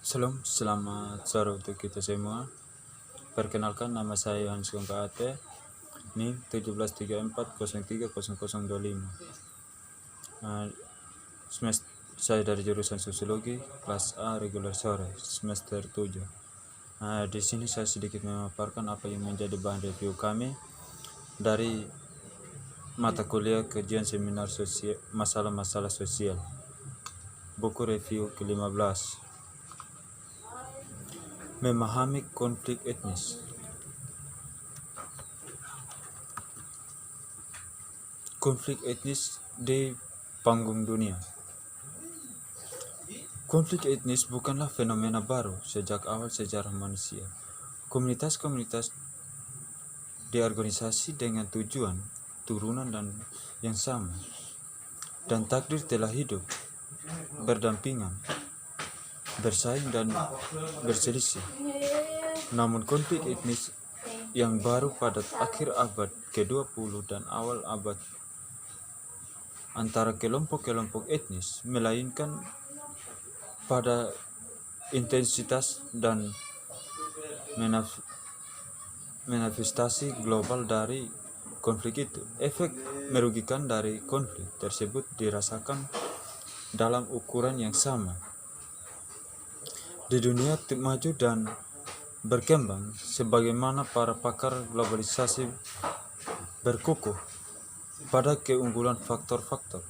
Selamat sore untuk kita semua. Perkenalkan, nama saya Yohanes Kongkaate, NIM 1734030025. Saya dari jurusan Sosiologi, kelas A reguler sore, semester 7. Di sini saya sedikit memaparkan apa yang menjadi bahan review kami dari mata kuliah kajian seminar sosial, masalah-masalah sosial, buku review ke-15. Memahami konflik etnis. Konflik etnis di panggung dunia. Konflik etnis bukanlah fenomena baru sejak awal sejarah manusia. Komunitas-komunitas diorganisasi dengan tujuan, turunan dan yang sama, dan takdir telah hidup berdampingan, bersaing dan berselisih. Namun konflik etnis yang baru pada akhir abad ke-20 dan awal abad antara kelompok-kelompok etnis, melainkan pada intensitas dan manifestasi global dari konflik itu. Efek merugikan dari konflik tersebut dirasakan dalam ukuran yang sama di dunia maju dan berkembang, sebagaimana para pakar globalisasi berkukuh pada keunggulan faktor-faktor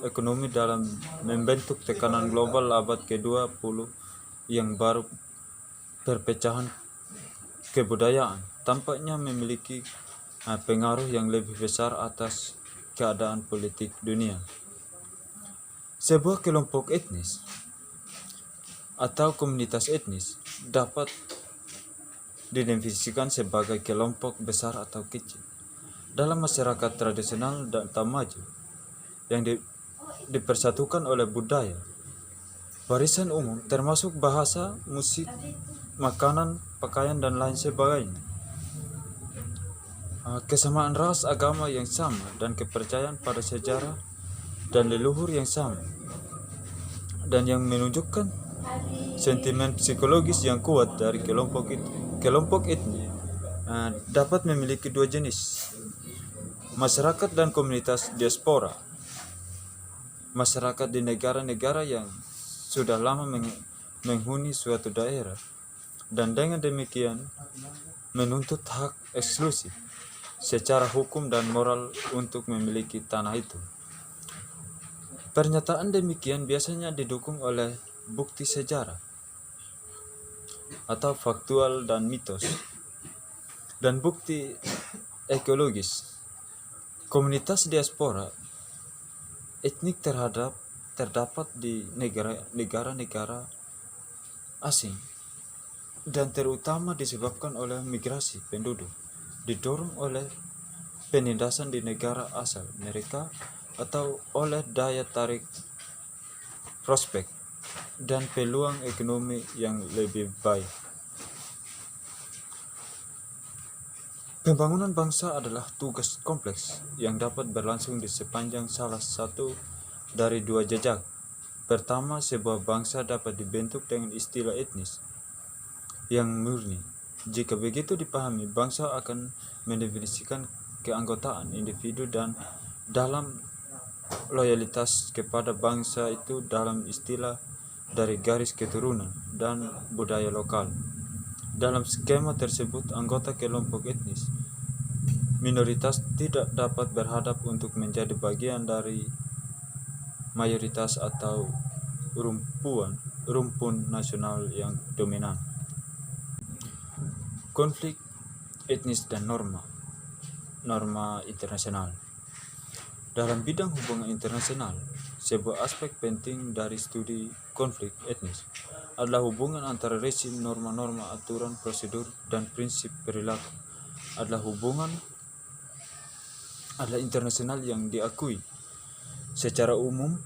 ekonomi dalam membentuk tekanan global abad ke-20 yang baru. Perpecahan kebudayaan tampaknya memiliki pengaruh yang lebih besar atas keadaan politik dunia. Sebuah kelompok etnis atau komunitas etnis dapat didefinisikan sebagai kelompok besar atau kecil dalam masyarakat tradisional dan tak maju yang dipersatukan oleh budaya, warisan umum termasuk bahasa, musik, makanan, pakaian, dan lain sebagainya. Kesamaan ras, agama yang sama, dan kepercayaan pada sejarah dan leluhur yang sama, dan yang menunjukkan sentimen psikologis yang kuat dari kelompok itu. Kelompok etnis dapat memiliki dua jenis: masyarakat dan komunitas diaspora. Masyarakat di negara-negara yang sudah lama menghuni suatu daerah dan dengan demikian menuntut hak eksklusif secara hukum dan moral untuk memiliki tanah itu. Pernyataan demikian biasanya didukung oleh bukti sejarah atau faktual dan mitos, dan bukti ekologis. Komunitas diaspora etnik terdapat di negara-negara asing dan terutama disebabkan oleh migrasi penduduk, didorong oleh penindasan di negara asal mereka atau oleh daya tarik prospek dan peluang ekonomi yang lebih baik. Pembangunan bangsa adalah tugas kompleks yang dapat berlangsung di sepanjang salah satu dari dua jejak. Pertama, sebuah bangsa dapat dibentuk dengan istilah etnis yang murni. Jika begitu dipahami, bangsa akan mendefinisikan keanggotaan individu dan dalam loyalitas kepada bangsa itu dalam istilah dari garis keturunan dan budaya lokal. Dalam skema tersebut, anggota kelompok etnis minoritas tidak dapat berhadap untuk menjadi bagian dari mayoritas atau rumpun nasional yang dominan. Konflik etnis dan norma internasional. Dalam bidang hubungan internasional, sebuah aspek penting dari studi konflik etnis adalah hubungan antara rezim, norma-norma, aturan, prosedur, dan prinsip perilaku. Adalah internasional yang diakui secara umum.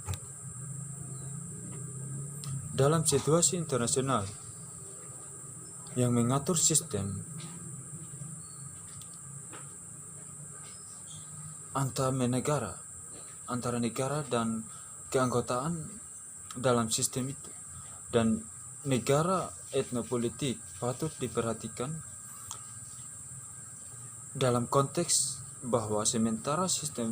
Dalam situasi internasional yang mengatur sistem antara negara dan keanggotaan dalam sistem itu, dan negara etnopolitik patut diperhatikan dalam konteks bahwa sementara sistem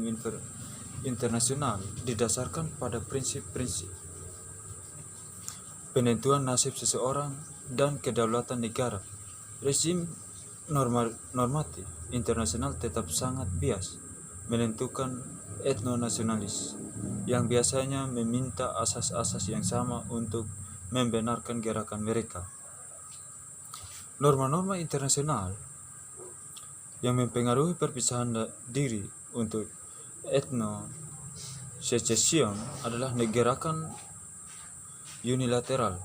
internasional didasarkan pada prinsip-prinsip penentuan nasib seseorang dan kedaulatan negara, rezim normatif internasional tetap sangat bias menentukan etnonasionalis yang biasanya meminta asas-asas yang sama untuk membenarkan gerakan mereka. Norma-norma internasional yang mempengaruhi perpisahan diri untuk secession adalah gerakan unilateral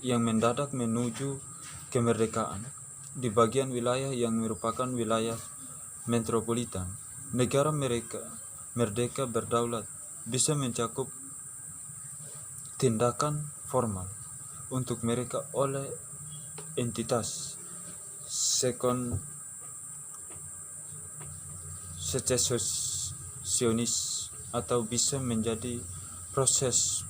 yang mendadak menuju kemerdekaan di bagian wilayah yang merupakan wilayah metropolitan. Negara merdeka berdaulat bisa mencakup tindakan formal untuk mereka oleh entitas secesionis atau bisa menjadi proses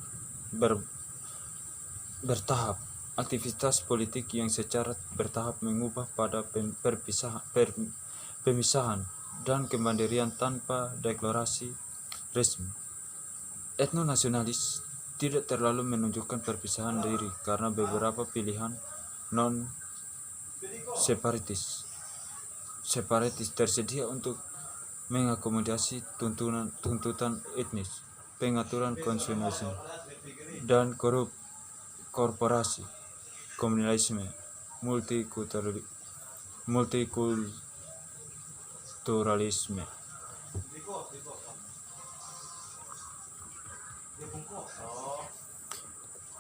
bertahap, aktivitas politik yang secara bertahap mengubah pada pemisahan dan kemandirian tanpa deklarasi resmi. Etnonasionalis tidak terlalu menunjukkan perpisahan diri karena beberapa pilihan non-separatis tersedia untuk mengakomodasi tuntutan etnis, pengaturan konsumensi, dan korporasi, komunalisme, multikulturalisme.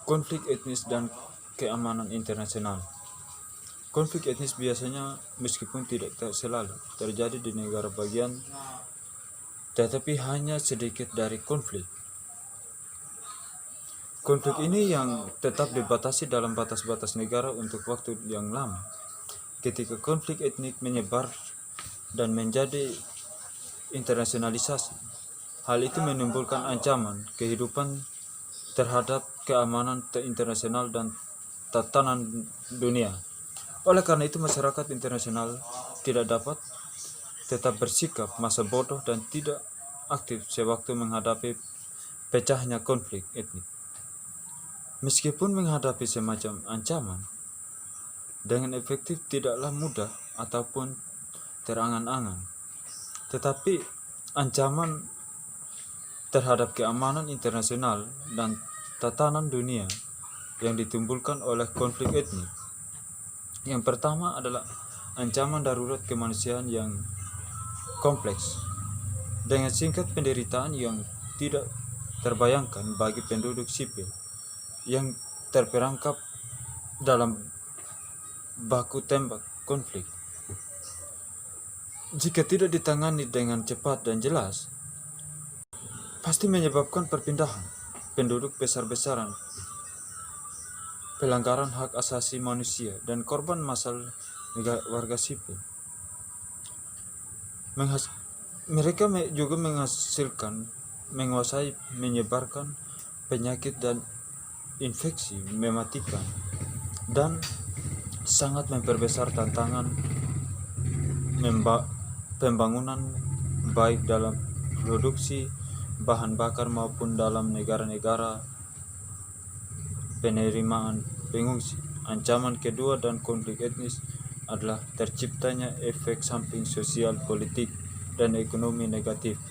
Konflik etnis dan keamanan internasional. Konflik etnis biasanya, meskipun tidak selalu, terjadi di negara bagian, tetapi hanya sedikit dari konflik. Konflik ini yang tetap dibatasi dalam batas-batas negara untuk waktu yang lama. Ketika konflik etnik menyebar dan menjadi internasionalisasi, hal itu menimbulkan ancaman kehidupan terhadap keamanan internasional dan tatanan dunia. Oleh karena itu, masyarakat internasional tidak dapat tetap bersikap masa bodoh dan tidak aktif sewaktu menghadapi pecahnya konflik etnik. Meskipun menghadapi semacam ancaman dengan efektif tidaklah mudah ataupun terangan-angan, tetapi ancaman terhadap keamanan internasional dan tatanan dunia yang ditimbulkan oleh konflik etnik. Yang pertama adalah ancaman darurat kemanusiaan yang kompleks dengan tingkat penderitaan yang tidak terbayangkan bagi penduduk sipil yang terperangkap dalam baku tembak konflik. Jika tidak ditangani dengan cepat dan jelas, pasti menyebabkan perpindahan penduduk besar-besaran, pelanggaran hak asasi manusia, dan korban massal warga sipil. Mereka juga menguasai, menyebarkan penyakit dan infeksi mematikan, dan sangat memperbesar tantangan pembangunan baik dalam produksi bahan bakar maupun dalam negara-negara penerimaan pengungsi. Ancaman kedua dan konflik etnis adalah terciptanya efek samping sosial, politik, dan ekonomi negatif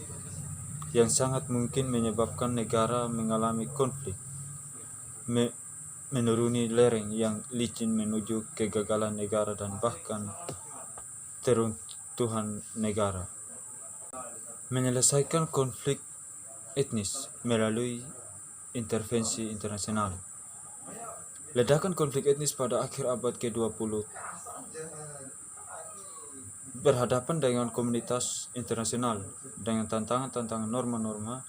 yang sangat mungkin menyebabkan negara mengalami konflik, menuruni lereng yang licin menuju kegagalan negara dan bahkan teruntuhan negara. Menyelesaikan konflik etnis melalui intervensi internasional. Ledakan konflik etnis pada akhir abad ke-20 berhadapan dengan komunitas internasional dengan tantangan-tantangan norma-norma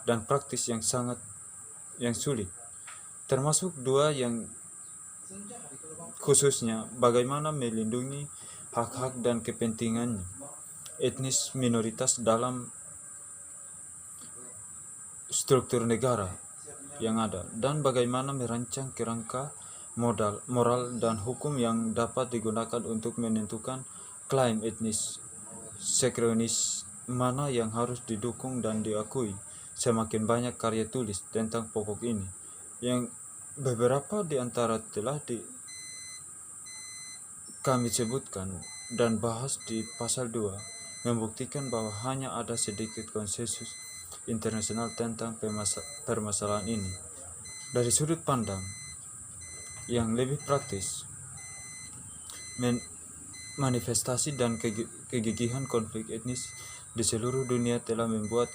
dan praktis yang sulit, termasuk dua yang khususnya bagaimana melindungi hak-hak dan kepentingan etnis minoritas dalam struktur negara yang ada, dan bagaimana merancang kerangka moral dan hukum yang dapat digunakan untuk menentukan klaim etnis sinkronis mana yang harus didukung dan diakui. Semakin banyak karya tulis tentang pokok ini, yang beberapa di antara telah kami sebutkan dan bahas di pasal 2, membuktikan bahwa hanya ada sedikit konsensus internasional tentang permasalahan ini. Dari sudut pandang yang lebih praktis, manifestasi dan kegigihan konflik etnis di seluruh dunia telah membuat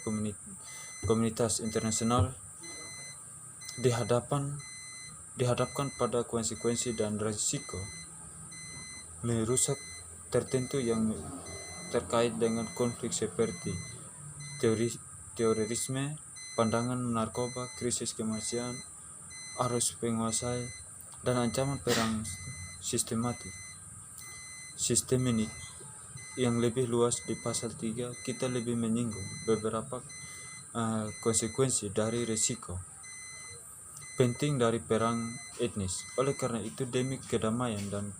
komunitas internasional dihadapkan pada konsekuensi dan risiko merusak tertentu yang terkait dengan konflik seperti terorisme, pandangan narkoba, krisis kemanusiaan, arus penguasai, dan ancaman perang sistemik. Yang lebih luas di pasal 3, kita lebih menyinggung beberapa konsekuensi dari risiko penting dari perang etnis. Oleh karena itu, demi kedamaian dan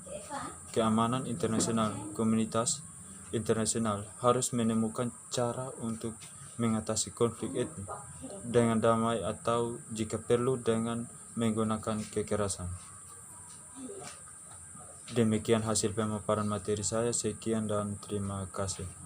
keamanan internasional, komunitas internasional harus menemukan cara untuk mengatasi konflik etnis dengan damai atau jika perlu dengan menggunakan kekerasan. Demikian hasil pemaparan materi saya. Sekian dan terima kasih.